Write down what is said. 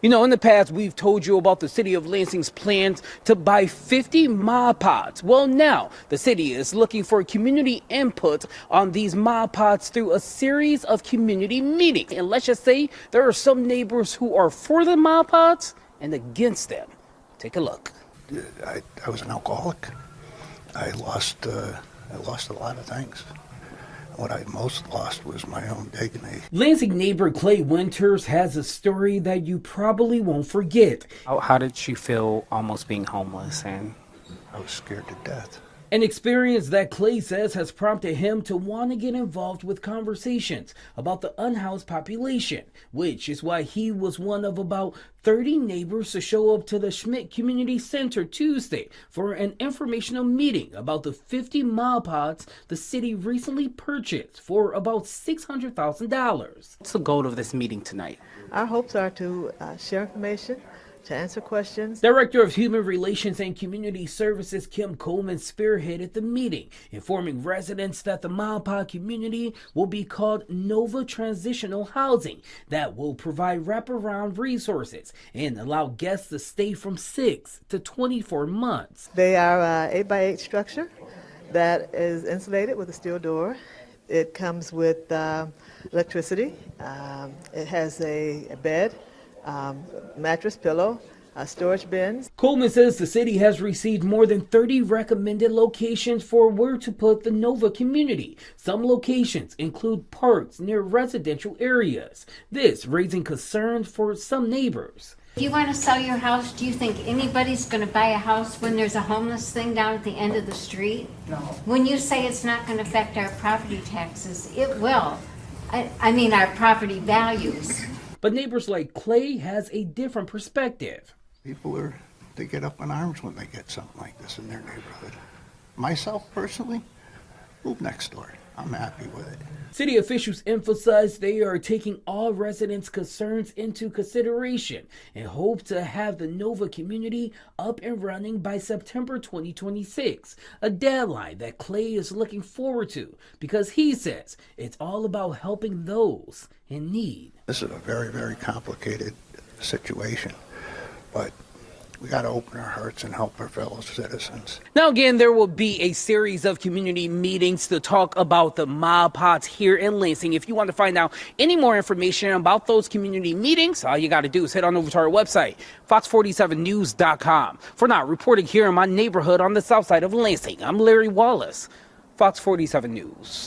You know, in the past, we've told you about the city of Lansing's plans to buy 50 mod pods. Well, now the city is looking for community input on these mod pods through a series of community meetings. And let's just say there are some neighbors who are for the mod pods and against them. Take a look. I was an alcoholic. I lost a lot of things. What I most lost was my own dignity. Lansing neighbor Clay Winters has a story that you probably won't forget. How did you feel almost being homeless? And I was scared to death. An experience that Clay says has prompted him to want to get involved with conversations about the unhoused population, which is why he was one of about 30 neighbors to show up to the Schmidt Community Center Tuesday for an informational meeting about the 50 mod pods the city recently purchased for about $600,000. what's the goal of this meeting tonight? Our hopes are to share information, to answer questions. Director of Human Relations and Community Services Kim Coleman spearheaded the meeting, informing residents that the mod pod community will be called Nova Transitional Housing that will provide wraparound resources and allow guests to stay from 6 to 24 months. They are 8x8 structure that is insulated with a steel door. It comes with electricity. It has a bed, mattress, pillow, storage bins. Coleman says the city has received more than 30 recommended locations for where to put the Nova community. Some locations include parks near residential areas. This raising concerns for some neighbors. If you want to sell your house, do you think anybody's going to buy a house when there's a homeless thing down at the end of the street? No. When you say it's not going to affect our property taxes, it will. I mean our property values. But neighbors like Clay has a different perspective. People they get up in arms when they get something like this in their neighborhood. Myself, personally, move next door. I'm happy with it. City officials emphasize they are taking all residents' concerns into consideration and hope to have the Nova community up and running by September 2026, a deadline that Clay is looking forward to because he says it's all about helping those in need. This is a very, very complicated situation, but we got to open our hearts and help our fellow citizens. Now, again, there will be a series of community meetings to talk about the mod pods here in Lansing. If you want to find out any more information about those community meetings, all you got to do is head on over to our website, fox47news.com. For now, reporting here in my neighborhood on the south side of Lansing, I'm Larry Wallace, Fox 47 News.